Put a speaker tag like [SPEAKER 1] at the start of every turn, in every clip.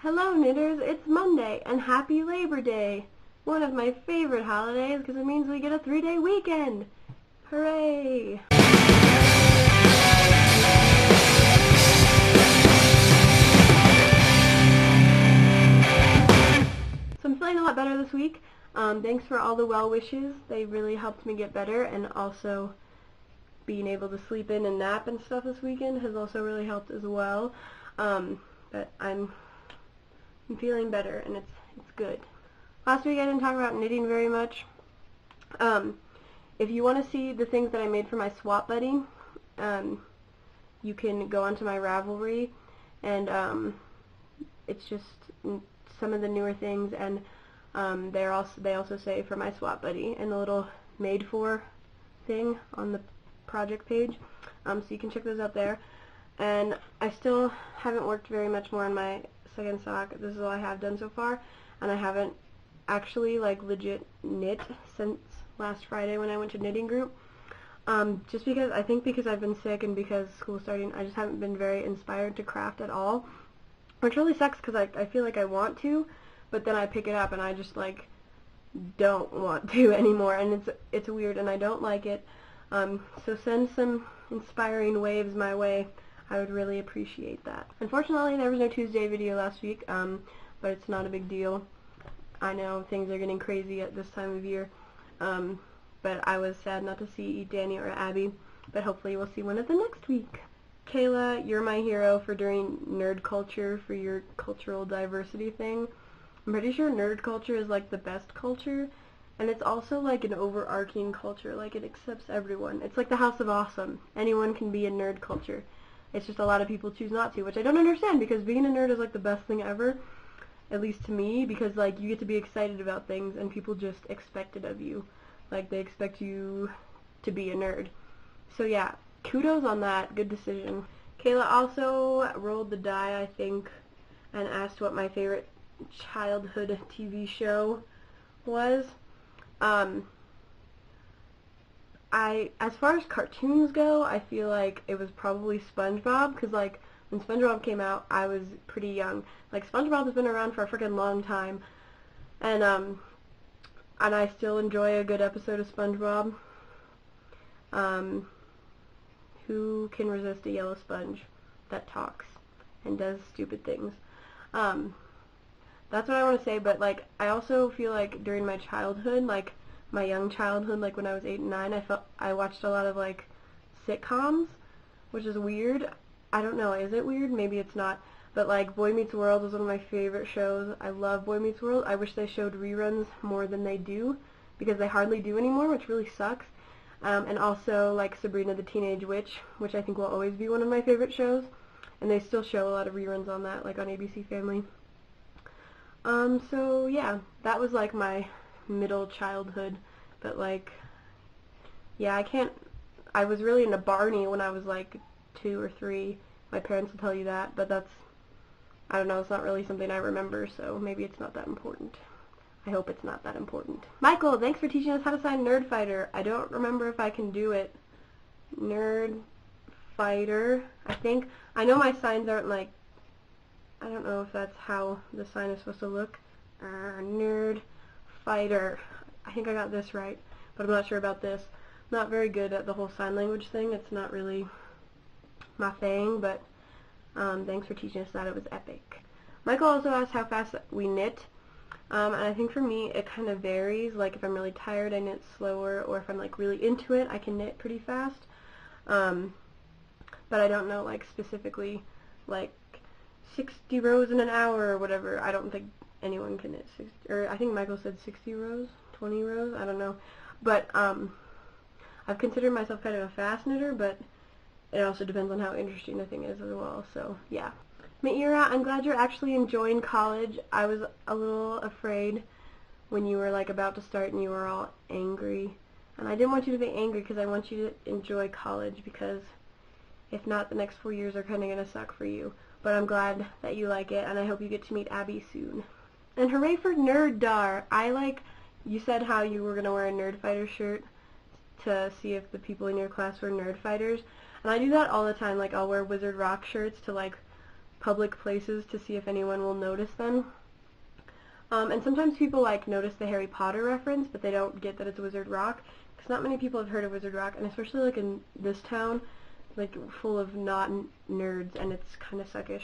[SPEAKER 1] Hello knitters, it's Monday and happy Labor Day! One of my favorite holidays because it means we get a 3-day weekend! Hooray! So I'm feeling a lot better this week. Thanks for all the well wishes. They really helped me get better, and also being able to sleep in and nap and stuff this weekend has also really helped as well. But I'm feeling better, and it's good. Last week I didn't talk about knitting very much. If you want to see the things that I made for my swap buddy, you can go onto my Ravelry, and it's just some of the newer things, and they also say for my swap buddy and the little made for thing on the project page, so you can check those out there. And I still haven't worked very much more on my second sock. This is all I have done so far, and I haven't actually legit knit since last Friday when I went to knitting group. Just because I've been sick and because school's starting, I just haven't been very inspired to craft at all, which really sucks because I feel like I want to, but then I pick it up and I just don't want to anymore, and it's weird and I don't like it. So send some inspiring waves my way. I would really appreciate that. Unfortunately, there was no Tuesday video last week, but it's not a big deal. I know things are getting crazy at this time of year, but I was sad not to see Danny or Abby, but hopefully we'll see one of them next week. Kayla, you're my hero for doing nerd culture for your cultural diversity thing. I'm pretty sure nerd culture is the best culture, and it's also an overarching culture, it accepts everyone. It's like the House of Awesome. Anyone can be a nerd culture. It's just a lot of people choose not to, which I don't understand, because being a nerd is the best thing ever, at least to me, because you get to be excited about things and people just expect it of you. They expect you to be a nerd. So yeah, kudos on that. Good decision. Kayla also rolled the die, I think, and asked what my favorite childhood TV show was. As far as cartoons go, I feel like it was probably SpongeBob, because when SpongeBob came out, I was pretty young. SpongeBob has been around for a freaking long time, and I still enjoy a good episode of SpongeBob. Who can resist a yellow sponge that talks and does stupid things? That's what I want to say, but I also feel during my childhood, my young childhood, when I was 8 and 9, I watched a lot of sitcoms, which is weird. I don't know, is it weird? Maybe it's not. But Boy Meets World was one of my favorite shows. I love Boy Meets World. I wish they showed reruns more than they do, because they hardly do anymore, which really sucks. And also Sabrina the Teenage Witch, which I think will always be one of my favorite shows. And they still show a lot of reruns on that, on ABC Family. So yeah, that was my middle childhood, but yeah, I was really into Barney when I was 2 or 3. My parents will tell you that, but I don't know, it's not really something I remember, so maybe it's not that important. I hope it's not that important. Michael, thanks for teaching us how to sign Nerd Fighter. I don't remember if I can do it. Nerd Fighter, I think. I know my signs aren't I don't know if that's how the sign is supposed to look. Nerd Fighter. I think I got this right, but I'm not sure about this. I'm not very good at the whole sign language thing. It's not really my thing, but thanks for teaching us that. It was epic. Michael also asked how fast we knit, and I think for me it kind of varies. If I'm really tired, I knit slower, or if I'm really into it, I can knit pretty fast. But I don't know specifically 60 rows in an hour or whatever. I don't think anyone can knit 60, or I think Michael said 60 rows, 20 rows, I don't know. But I've considered myself kind of a fast knitter, but it also depends on how interesting the thing is as well, so yeah. Maira, I'm glad you're actually enjoying college. I was a little afraid when you were about to start and you were all angry. And I didn't want you to be angry because I want you to enjoy college, because if not, the next 4 years are kind of going to suck for you. But I'm glad that you like it, and I hope you get to meet Abby soon. And hooray for Nerd Dar! You said how you were going to wear a Nerd Fighter shirt to see if the people in your class were Nerd Fighters. And I do that all the time. I'll wear Wizard Rock shirts to public places to see if anyone will notice them. And sometimes people like notice the Harry Potter reference, but they don't get that it's Wizard Rock, because not many people have heard of Wizard Rock, and especially like in this town, like full of not nerds, and it's kind of suckish.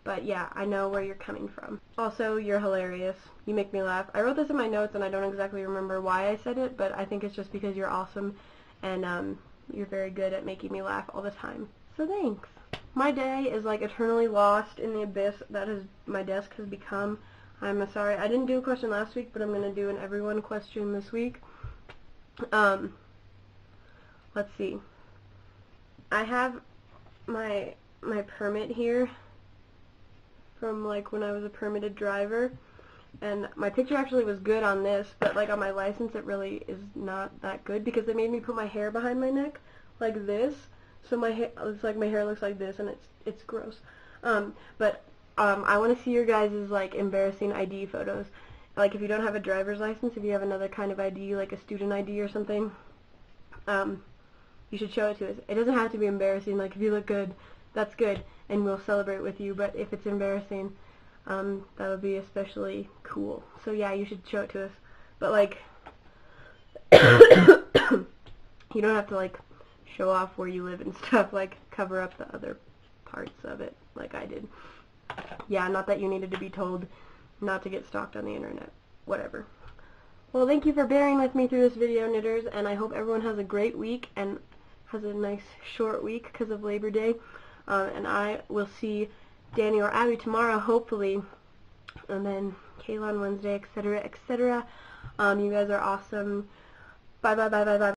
[SPEAKER 1] But yeah, I know where you're coming from. Also, you're hilarious. You make me laugh. I wrote this in my notes, and I don't exactly remember why I said it, but I think it's just because you're awesome, and you're very good at making me laugh all the time. So thanks. My day is like eternally lost in the abyss that my desk has become. I'm sorry, I didn't do a question last week, but I'm going to do an everyone question this week. Let's see. I have my permit here from like when I was a permitted driver, and my picture actually was good on this, but like on my license it really is not that good because they made me put my hair behind my neck like this, so my hair, it's like my hair looks like this, and it's gross. I want to see your guys' like embarrassing ID photos. Like if you don't have a driver's license, if you have another kind of ID, like a student ID or something, you should show it to us. It doesn't have to be embarrassing. Like if you look good, that's good, and we'll celebrate with you. But if it's embarrassing, that would be especially cool. So yeah, you should show it to us. But like, you don't have to like show off where you live and stuff. Like cover up the other parts of it, like I did. Yeah, not that you needed to be told not to get stalked on the internet. Whatever. Well, thank you for bearing with me through this video, knitters, and I hope everyone has a great week and has a nice short week because of Labor Day. And I will see Danny or Abby tomorrow, hopefully, and then Kayla on Wednesday, etc., etc. You guys are awesome. Bye, bye, bye, bye, bye.